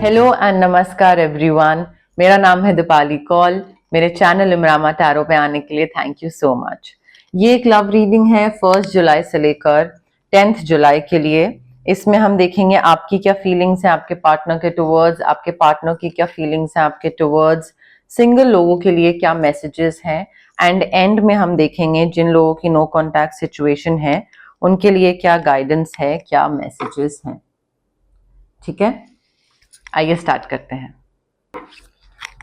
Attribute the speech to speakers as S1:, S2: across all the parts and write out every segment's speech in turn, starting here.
S1: Hello and नमस्कार everyone. मेरा नाम है दीपाली कौल। मेरे चैनल इमरामा टैरो पे आने के लिए थैंक यू सो मच। ये एक लव रीडिंग है 1 जुलाई से लेकर 10 जुलाई के लिए। इसमें हम देखेंगे आपकी क्या फीलिंग्स हैं आपके पार्टनर के टुवर्ड्स, आपके पार्टनर की क्या फीलिंग्स हैं आपके टुवर्ड्स, सिंगल लोगों के लिए क्या मैसेजेस हैं, एंड एंड में हम देखेंगे जिन लोगों की नो कॉन्टैक्ट सिचुएशन है उनके लिए क्या गाइडेंस है, क्या मैसेजेस हैं। ठीक है, आइए स्टार्ट करते हैं।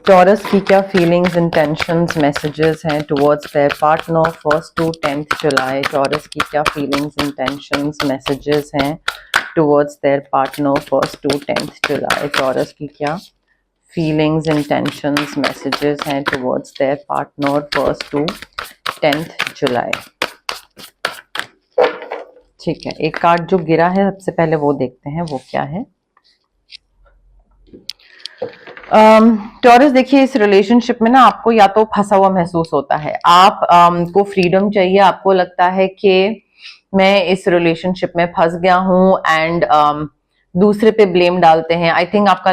S1: टॉरस की क्या फीलिंग्स, इंटेंशंस, मैसेजेस हैं towards their partner 1 to 10 July. Taurus की क्या फीलिंग्स, इंटेंशंस, मैसेजेस हैं towards their partner 1 to 10 July. Taurus की क्या फीलिंग्स, इंटेंशंस, मैसेजेस हैं टुवर्ड्स देयर पार्टनर 1 to 10 जुलाई। ठीक है, एक कार्ड जो गिरा है सबसे पहले वो देखते हैं वो क्या है। टॉरस देखिए, इस रिलेशनशिप में ना आपको या तो फंसा हुआ महसूस होता है, आप को फ्रीडम चाहिए, आपको लगता है कि मैं इस रिलेशनशिप में फंस गया हूं एंड दूसरे पे ब्लेम डालते हैं। आई थिंक आपका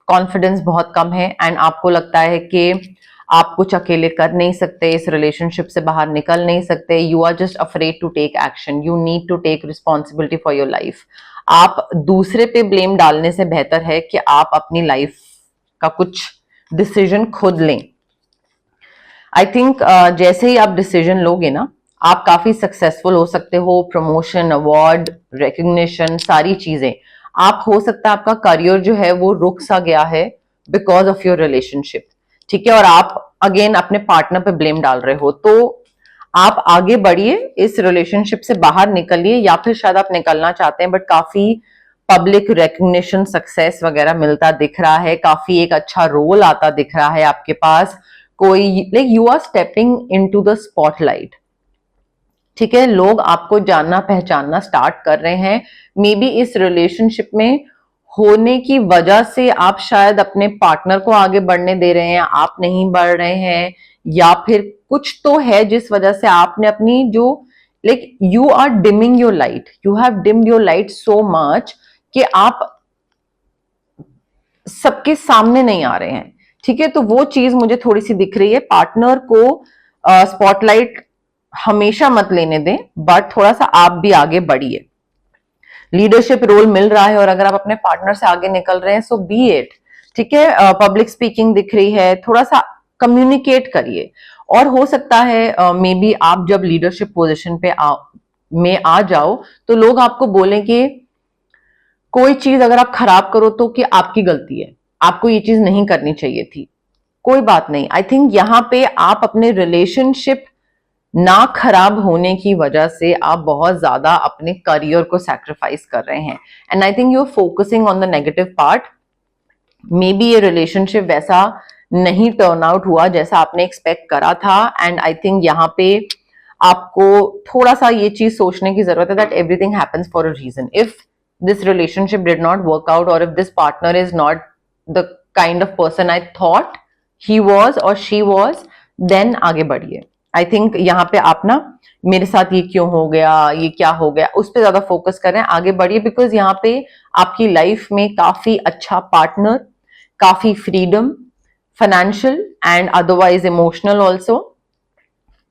S1: कॉन्फिडेंस बहुत कम है एंड आपको लगता है कि आप कुछ अकेले कर नहीं सकते, इस रिलेशनशिप से बाहर निकल नहीं सकते। You are just afraid to take action, you need to take responsibility for your life. आप दूसरे पे ब्लेम डालने से बेहतर है कि आप अपनी लाइफ का कुछ डिसीजन खुद लें। आई थिंक जैसे ही आप डिसीजन लोगे ना, आप काफी सक्सेसफुल हो सकते हो। प्रमोशन, अवार्ड, रिकग्निशन, सारी चीजें। आप हो सकता है आपका करियर जो है वो रुक सा गया है बिकॉज ऑफ योर रिलेशनशिप। ठीक है, और आप अगेन अपने पार्टनर पे ब्लेम डाल रहे हो, तो आप आगे बढ़िए, इस रिलेशनशिप से बाहर निकलिए, या फिर शायद आप निकलना चाहते हैं बट काफी पब्लिक रिकग्निशन, सक्सेस वगैरह मिलता दिख रहा है, काफी एक अच्छा रोल आता दिख रहा है आपके पास, कोई like you are stepping into the spotlight. ठीक है, लोग आपको जानना पहचानना स्टार्ट कर रहे हैं। मे बी इस रिलेशनशिप में होने की वजह से आप शायद अपने पार्टनर को आगे बढ़ने दे रहे हैं, आप नहीं बढ़ रहे हैं, या फिर कुछ तो है जिस वजह से आपने अपनी जो like you are dimming your light, you have dimmed your light so much कि आप सबके सामने नहीं आ रहे हैं। ठीक है, तो वो चीज मुझे थोड़ी सी दिख रही है। पार्टनर को स्पॉटलाइट हमेशा मत लेने दें, बट थोड़ा सा आप भी आगे बढ़िए। लीडरशिप रोल मिल रहा है और अगर आप अपने पार्टनर से आगे निकल रहे हैं सो बी इट। ठीक है, पब्लिक स्पीकिंग दिख रही है, थोड़ा सा कम्युनिकेट करिए। और हो सकता है मे बी आप जब लीडरशिप पोजिशन पे में आ जाओ तो लोग आपको बोलें कि कोई चीज अगर आप खराब करो तो कि आपकी गलती है, आपको ये चीज नहीं करनी चाहिए थी। कोई बात नहीं, आई थिंक यहाँ पे आप अपने रिलेशनशिप ना खराब होने की वजह से आप बहुत ज्यादा अपने करियर को सैक्रिफाइस कर रहे हैं and I think you are focusing on the negative part. May be ये रिलेशनशिप वैसा नहीं टर्न आउट हुआ जैसा आपने एक्सपेक्ट करा था एंड आई थिंक यहाँ पे आपको थोड़ा सा ये चीज सोचने की जरूरत है that everything happens for a reason. If this relationship did not work out or if this partner is not the kind of person I thought he was or she was, then आगे बढ़िए। आई think यहाँ पे आप ना मेरे साथ ये क्यों हो गया, ये क्या हो गया, उस पर ज्यादा फोकस करें, आगे बढ़िए। बिकॉज यहाँ पे आपकी लाइफ में काफी अच्छा पार्टनर, काफी freedom, financial and otherwise emotional also,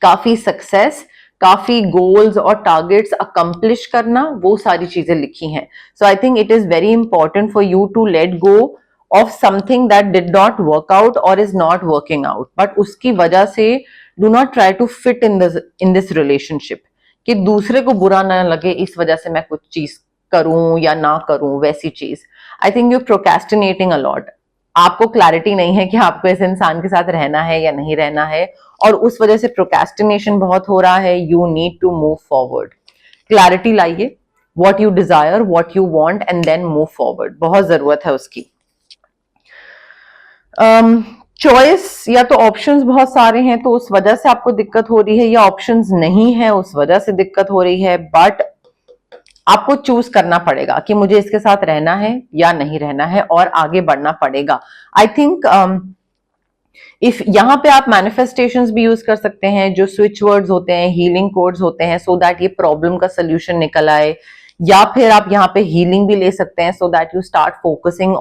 S1: काफी सक्सेस, काफी गोल्स और टारगेट्स अकम्प्लिश करना, वो सारी चीजें लिखी हैं। So I think it is very important for you to let go of something that did not work out और is not working out, but उसकी वजह से do not try to fit in this relationship, कि दूसरे को बुरा ना लगे इस वजह से मैं कुछ चीज करूं या ना करूं वैसी चीज। I think you procrastinating a lot, आपको क्लैरिटी नहीं है कि आपको इस इंसान के साथ रहना है या नहीं रहना है और उस वजह से प्रोक्रेस्टिनेशन बहुत हो रहा है। You need to move forward, clarity लाइए, what you desire, what you want and then move forward, बहुत जरूरत है उसकी। चॉइस या तो ऑप्शंस बहुत सारे हैं तो उस वजह से आपको दिक्कत हो रही है, या ऑप्शंस नहीं है उस वजह से दिक्कत हो रही है, बट आपको चूज करना पड़ेगा कि मुझे इसके साथ रहना है या नहीं रहना है और आगे बढ़ना पड़ेगा। आई थिंक इफ यहाँ पे आप मैनिफेस्टेशंस भी यूज कर सकते हैं, जो स्विच वर्ड्स होते हैं, हीलिंग कोड्स होते हैं, सो दैट ये प्रॉब्लम का सोल्यूशन निकल आए, या फिर आप यहाँ पे हीलिंग भी ले सकते हैं so that you start focusing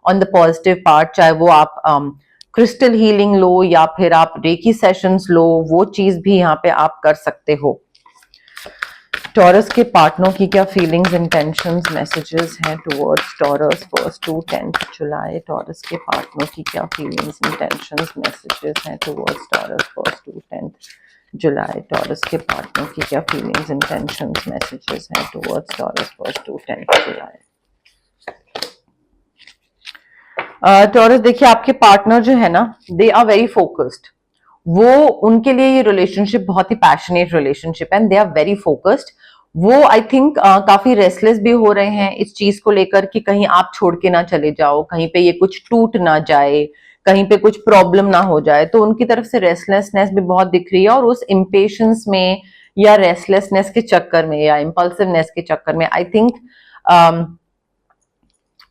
S1: on the positive part, चाहे वो आप क्रिस्टल हीलिंग लो या फिर आप रेकी सेशंस लो, वो चीज भी यहाँ पे आप कर सकते हो। टॉरस के पार्टनर की क्या फीलिंग्स, इंटेंशंस, मैसेजेस हैं towards taurus 1st to 10th July. Taurus के पार्टनर की क्या फीलिंग्स, इंटेंशंस, मैसेजेस हैं towards taurus 1st to 10th July. Taurus के पार्टनर की क्या फीलिंग्स, इंटेंशंस, मैसेजेस हैं towards taurus 1st to 10th July. Taurus देखिए, आपके पार्टनर जो है ना, दे आर वेरी फोकस्ड। वो, उनके लिए ये रिलेशनशिप बहुत ही पैशनेट रिलेशनशिप है, दे आर वेरी फोकस्ड। वो आई थिंक काफी रेस्टलेस भी हो रहे हैं इस चीज को लेकर कि कहीं आप छोड़ के ना चले जाओ, कहीं पे ये कुछ टूट ना जाए, कहीं पे कुछ प्रॉब्लम ना हो जाए। तो उनकी तरफ से रेस्टलेसनेस भी बहुत दिख रही है, और उस इम्पेशंस में या रेस्टलेसनेस के चक्कर में या इम्पल्सिवनेस के चक्कर में आई थिंक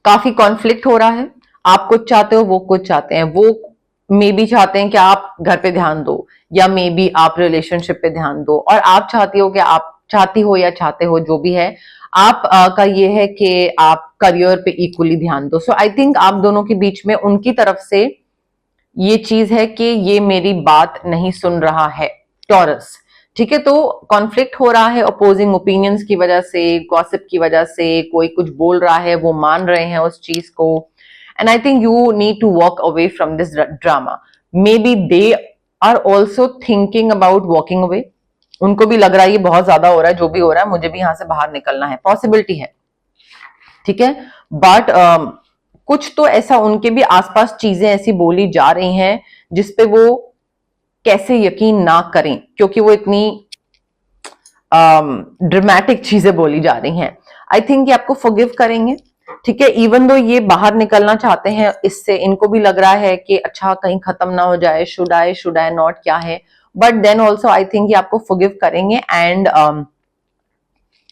S1: काफी कॉन्फ्लिक्ट हो रहा है। आप कुछ चाहते हो, वो कुछ चाहते हैं। वो मे बी चाहते हैं कि आप घर पे ध्यान दो, या मे बी आप रिलेशनशिप पे ध्यान दो, और आप चाहती हो कि आप चाहती हो या चाहते हो, जो भी है, आप का ये है कि आप करियर पे इक्वली ध्यान दो। सो आई थिंक आप दोनों के बीच में उनकी तरफ से ये चीज है कि ये मेरी बात नहीं सुन रहा है टॉरस, ठीक है। तो कॉन्फ्लिक्ट हो रहा है अपोजिंग ओपिनियंस की वजह से, गॉसिप की वजह से, कोई कुछ बोल रहा है, वो मान रहे हैं उस चीज को। And I think you need to walk away from this drama. May be they are also thinking about walking away. उनको भी लग रहा है ये बहुत ज्यादा हो रहा है, जो भी हो रहा है, मुझे भी यहां से बाहर निकलना है, पॉसिबिलिटी है, ठीक है। बट कुछ तो ऐसा उनके भी आसपास चीजें ऐसी बोली जा रही हैं जिसपे वो कैसे यकीन ना करें, क्योंकि वो इतनी ड्रामेटिक चीजें बोली जा रही हैं। आई थिंक ये आपको फॉरगिव करेंगे, ठीक है। इवन दो ये बाहर निकलना चाहते हैं इससे, इनको भी लग रहा है कि अच्छा कहीं खत्म ना हो जाए, शुड आई नॉट, क्या है। But then also I think ये आपको फॉरगिव करेंगे, एंड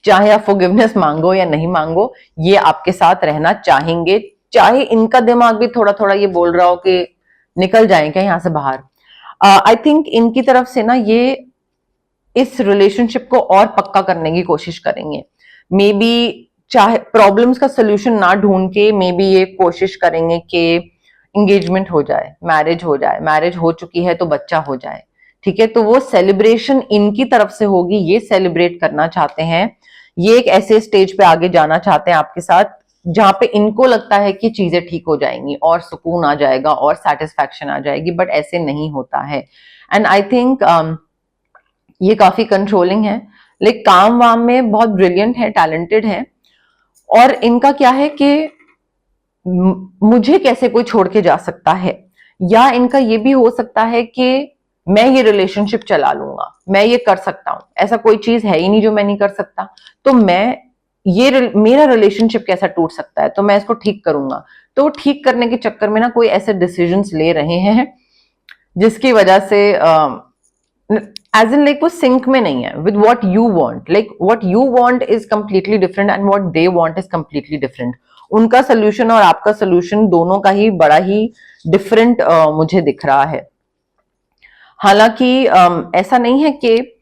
S1: चाहे आप फॉरगिवनेस मांगो या नहीं मांगो, ये आपके साथ रहना चाहेंगे, चाहे इनका दिमाग भी थोड़ा थोड़ा ये बोल रहा हो कि निकल जाए क्या यहाँ से बाहर। आई थिंक इनकी तरफ से ना ये इस रिलेशनशिप को और पक्का करने की कोशिश करेंगे। मे बी चाहे प्रॉब्लम्स का सोल्यूशन ना ढूंढ के, मे बी ये कोशिश करेंगे कि एंगेजमेंट हो जाए, मैरिज हो जाए, मैरिज हो चुकी है तो बच्चा हो जाए, ठीक है। तो वो सेलिब्रेशन इनकी तरफ से होगी, ये सेलिब्रेट करना चाहते हैं, ये एक ऐसे स्टेज पे आगे जाना चाहते हैं आपके साथ जहां पे इनको लगता है कि चीजें ठीक हो जाएंगी और सुकून आ जाएगा और सेटिस्फैक्शन आ जाएगी, बट ऐसे नहीं होता है। एंड आई थिंक ये काफी कंट्रोलिंग है, लेकिन काम वाम में बहुत ब्रिलियंट है, टैलेंटेड है। और इनका क्या है कि मुझे कैसे कोई छोड़ के जा सकता है, या इनका ये भी हो सकता है कि मैं ये रिलेशनशिप चला लूंगा, मैं ये कर सकता हूं, ऐसा कोई चीज है ही नहीं जो मैं नहीं कर सकता, तो मैं ये मेरा रिलेशनशिप कैसा टूट सकता है, तो मैं इसको ठीक करूंगा। तो ठीक करने के चक्कर में ना कोई ऐसे डिसीजंस ले रहे हैं जिसकी वजह से एज इन लाइक वो सिंक में नहीं है with what you want. Like what you want is completely different and what they want is completely different. उनका सोल्यूशन और आपका सोल्यूशन दोनों का ही बड़ा ही डिफरेंट मुझे दिख रहा है। हालांकि ऐसा नहीं है कि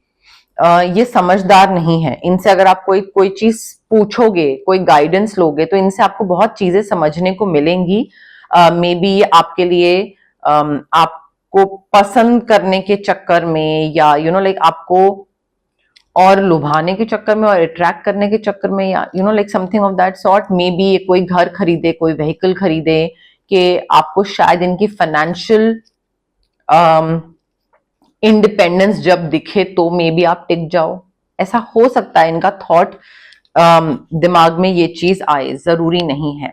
S1: ये समझदार नहीं है। इनसे अगर आप कोई चीज पूछोगे, कोई गाइडेंस लोगे, तो इनसे आपको बहुत चीजें समझने को मिलेंगी। मे बी ये आपके लिए आपको पसंद करने के चक्कर में, या यू नो लाइक आपको और लुभाने के चक्कर में और अट्रैक्ट करने के चक्कर में, या you know like something of that sort. May be ये कोई घर खरीदे, कोई व्हीकल खरीदे, कि आपको शायद इनकी फाइनेंशियल इंडिपेंडेंस जब दिखे तो मे बी आप टिक जाओ, ऐसा हो सकता है। इनका थॉट दिमाग में ये चीज आए, जरूरी नहीं है।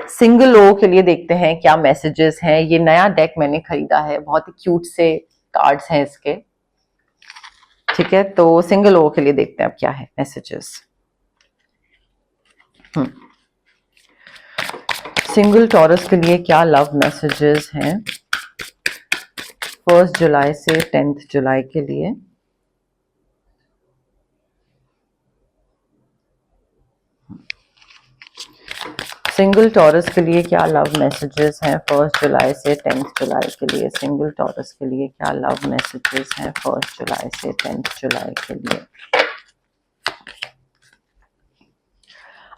S1: सिंगल लोगों के लिए देखते हैं क्या मैसेजेस हैं। ये नया डेक मैंने खरीदा है, बहुत ही क्यूट से कार्ड्स हैं इसके, ठीक है। तो सिंगल लोगों के लिए देखते हैं अब क्या है मैसेजेस। सिंगल टॉरस के लिए क्या लव मैसेजेस हैं 1st जुलाई से 10th जुलाई के लिए। सिंगल टॉरस के लिए क्या लव मैसेजेस हैं 1st जुलाई से 10th जुलाई के लिए। सिंगल टॉरस के लिए क्या लव मैसेजेस हैं 1st जुलाई से 10th जुलाई के लिए।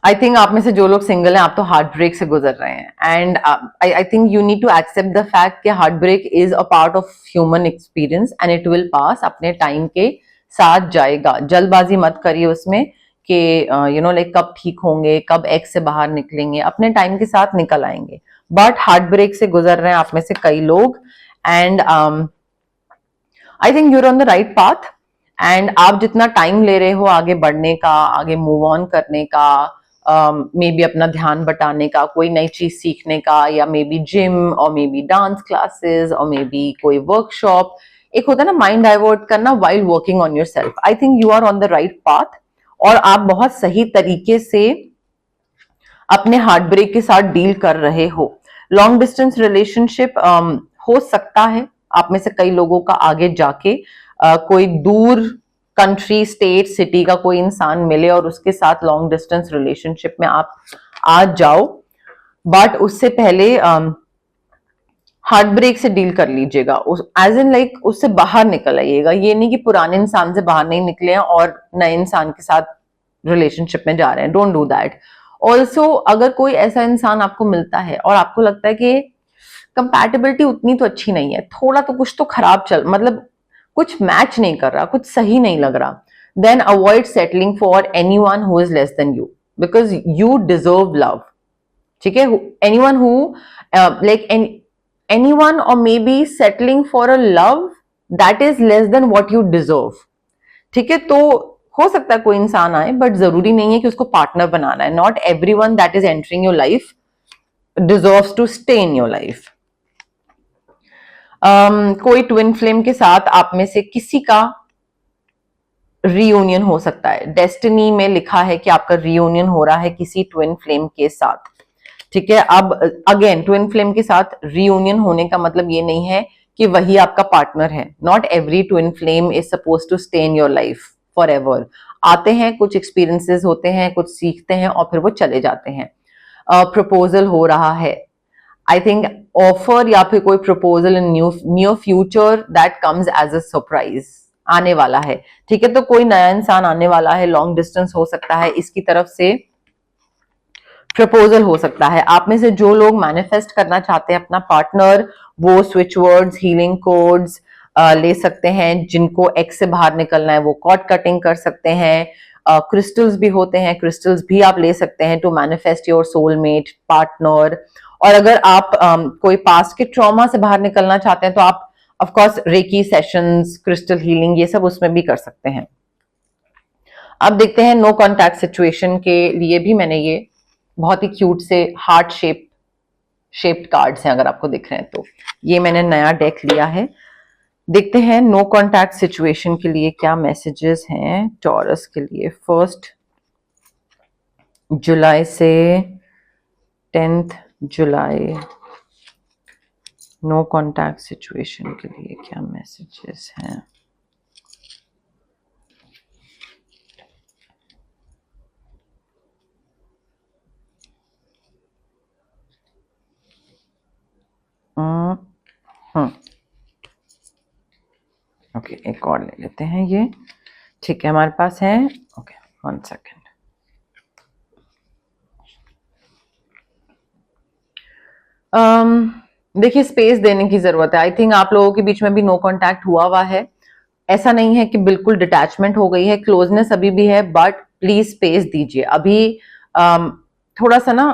S1: आई थिंक आप में से जो लोग सिंगल हैं आप तो हार्ट ब्रेक से गुजर रहे हैं, and I think you need to accept the fact कि heart break is a part of human experience and it will pass, अपने टाइम के साथ जाएगा। जल्दबाजी मत करिए उसमें कि यू नो लाइक कब ठीक होंगे, कब एक्स से बाहर निकलेंगे, अपने टाइम के साथ निकल आएंगे। बट हार्ट ब्रेक से गुजर रहे हैं आप में से कई लोग, and I think you're on the right path. And आप जितना टाइम ले रहे हो आगे बढ़ने का, आगे मूव ऑन करने का, मे बी अपना ध्यान बटाने का, कोई नई चीज सीखने का, या मे बी जिम और मे बी डांस क्लासेस और मे बी कोई वर्कशॉप, एक होता है ना माइंड डाइवर्ट करना while working on yourself. I think you are on the right path और आप बहुत सही तरीके से अपने हार्ट ब्रेक के साथ डील कर रहे हो। लॉन्ग डिस्टेंस रिलेशनशिप हो सकता है आप में से कई लोगों का आगे जाके कोई दूर कंट्री, स्टेट, सिटी का कोई इंसान मिले और उसके साथ लॉन्ग डिस्टेंस रिलेशनशिप में आप आ जाओ, बट उससे पहले हार्ट ब्रेक से डील कर लीजिएगा, एज इन लाइक उससे बाहर निकल आइएगा। ये नहीं कि पुराने इंसान से बाहर नहीं निकले हैं और नए इंसान के साथ रिलेशनशिप में जा रहे हैं, डोंट डू दैट। ऑल्सो अगर कोई ऐसा इंसान आपको मिलता है और आपको लगता है कि कंपैटिबिलिटी उतनी तो अच्छी नहीं है, थोड़ा तो कुछ तो खराब चल, मतलब कुछ मैच नहीं कर रहा, कुछ सही नहीं लग रहा, then avoid settling for anyone who is less than you, because you deserve love. ठीक है, anyone who like anyone or maybe settling for a love that is less than what you deserve। ठीक है, तो हो सकता है कोई इंसान आए, बट जरूरी नहीं है कि उसको पार्टनर बनाना है। Not everyone that is entering your life deserves to stay in your life. कोई ट्विन फ्लेम के साथ आप में से किसी का रीयूनियन हो सकता है। डेस्टिनी में लिखा है कि आपका रीयूनियन हो रहा है किसी ट्विन फ्लेम के साथ। ठीक है, अब अगेन ट्विन फ्लेम के साथ रीयूनियन होने का मतलब ये नहीं है कि वही आपका पार्टनर है। Not every twin flame is suppose to stay in your life forever. आते हैं, कुछ एक्सपीरियंसेस होते हैं, कुछ सीखते हैं और फिर वो चले जाते हैं। प्रपोजल हो रहा है, आई थिंक ऑफर या फिर कोई proposal in near future that comes as a surprise आने वाला है। ठीक है, तो कोई नया इंसान आने वाला है, लॉन्ग डिस्टेंस हो सकता है, इसकी तरफ से प्रपोजल हो सकता है। आप में से जो लोग मैनिफेस्ट करना चाहते हैं अपना पार्टनर, वो स्विच वर्ड्स, हीलिंग कोड्स ले सकते हैं। जिनको एक्स से बाहर निकलना है वो कॉर्ड कटिंग कर सकते हैं। क्रिस्टल्स भी होते हैं, क्रिस्टल्स भी आप ले सकते हैं to manifest your soulmate partner. और अगर आप कोई पास्ट के ट्रॉमा से बाहर निकलना चाहते हैं तो आप of course reiki sessions, crystal healing, ये सब उसमें भी कर सकते हैं। अब देखते हैं नो कॉन्टैक्ट सिचुएशन के लिए भी मैंने ये बहुत ही क्यूट से हार्ट शेप्ड कार्ड्स हैं, अगर आपको दिख रहे हैं तो ये मैंने नया डेक लिया है। देखते हैं नो कॉन्टैक्ट सिचुएशन के लिए क्या मैसेजेस हैं टॉरस के लिए। 1 जुलाई से 10 जुलाई नो कॉन्टैक्ट सिचुएशन के लिए क्या मैसेजेस हैं। ओके, एक और ले लेते हैं ये। ठीक है, हमारे पास है। Okay, 1 second. देखिए, स्पेस देने की जरूरत है। आई थिंक आप लोगों के बीच में भी नो कांटेक्ट हुआ है। ऐसा नहीं है कि बिल्कुल डिटैचमेंट हो गई है, क्लोजनेस अभी भी है, बट प्लीज स्पेस दीजिए। अभी थोड़ा सा ना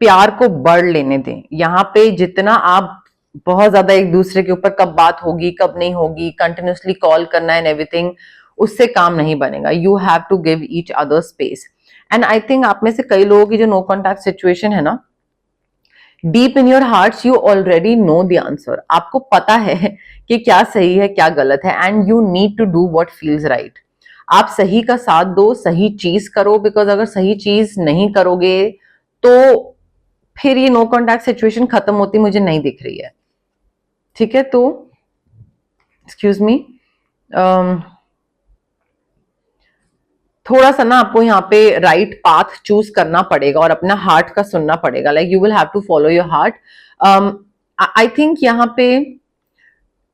S1: प्यार को बढ़ लेने दें। यहाँ पे जितना आप बहुत ज्यादा एक दूसरे के ऊपर कब बात होगी कब नहीं होगी, कंटिन्यूसली कॉल करना एंड एवरीथिंग, उससे काम नहीं बनेगा। You have to give each other space. And I think आप में से कई लोगों की जो नो कॉन्टैक्ट सिचुएशन है ना, deep in your hearts you already know the answer. आपको पता है कि क्या सही है क्या गलत है, and you need to do what feels right. आप सही का साथ दो, सही चीज करो, बिकॉज अगर सही चीज नहीं करोगे तो फिर ये नो कॉन्टैक्ट सिचुएशन खत्म होती मुझे नहीं दिख रही है। ठीक है, तो एक्सक्यूज मी, थोड़ा सा ना आपको यहाँ पे राइट पाथ चूज करना पड़ेगा और अपना हार्ट का सुनना पड़ेगा। Like you will have to follow your heart. I think यहाँ पे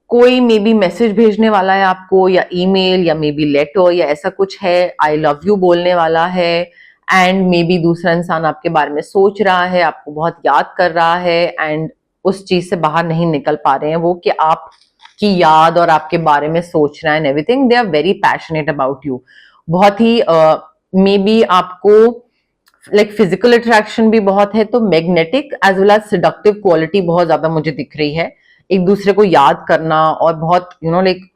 S1: कोई मे बी मैसेज भेजने वाला है आपको, या ईमेल, या मे बी लेटर, या ऐसा कुछ है। आई लव यू बोलने वाला है, एंड मे बी दूसरा इंसान आपके बारे में सोच रहा है, आपको बहुत याद कर रहा है एंड उस चीज से बाहर नहीं निकल पा रहे हैं वो कि आप की याद और आपके बारे में सोच रहा है and everything. They are very passionate about you. बहुत ही मे बी आपको लाइक फिजिकल अट्रैक्शन भी बहुत है, तो magnetic as well as seductive quality बहुत ज्यादा मुझे दिख रही है। एक दूसरे को याद करना और बहुत लाइक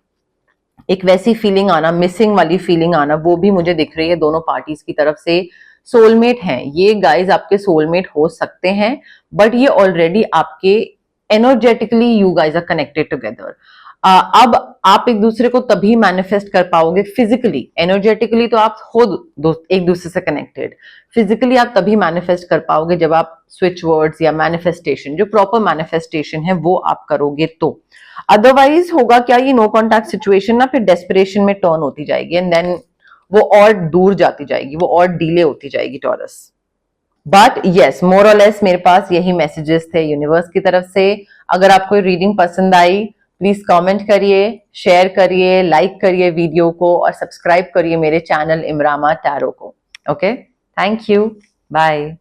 S1: एक वैसी फीलिंग आना, मिसिंग वाली फीलिंग आना, वो भी मुझे दिख रही है दोनों पार्टीज की तरफ से। सोलमेट हैं ये गाइज, आपके सोलमेट हो सकते हैं, बट ये ऑलरेडी आपके energetically you guys are connected together. अब आप एक दूसरे को तभी मैनिफेस्ट कर पाओगे फिजिकली। एनर्जेटिकली तो आप हो एक दूसरे से कनेक्टेड, फिजिकली आप तभी मैनिफेस्ट कर पाओगे जब आप स्विच वर्ड्स या मैनिफेस्टेशन, जो प्रॉपर मैनिफेस्टेशन है वो आप करोगे तो। अदरवाइज होगा क्या, ये नो कॉन्टैक्ट सिचुएशन ना फिर डेस्परेशन में टर्न होती जाएगी एंड देन वो और दूर जाती जाएगी, वो और डिले होती जाएगी टॉरस। बट यस, मोर और लेस मेरे पास यही मैसेजेस थे यूनिवर्स की तरफ से। अगर आपको रीडिंग पसंद आई प्लीज कमेंट करिए, शेयर करिए, लाइक करिए वीडियो को और सब्सक्राइब करिए मेरे चैनल इमरामा टैरो को। Okay, thank you, bye.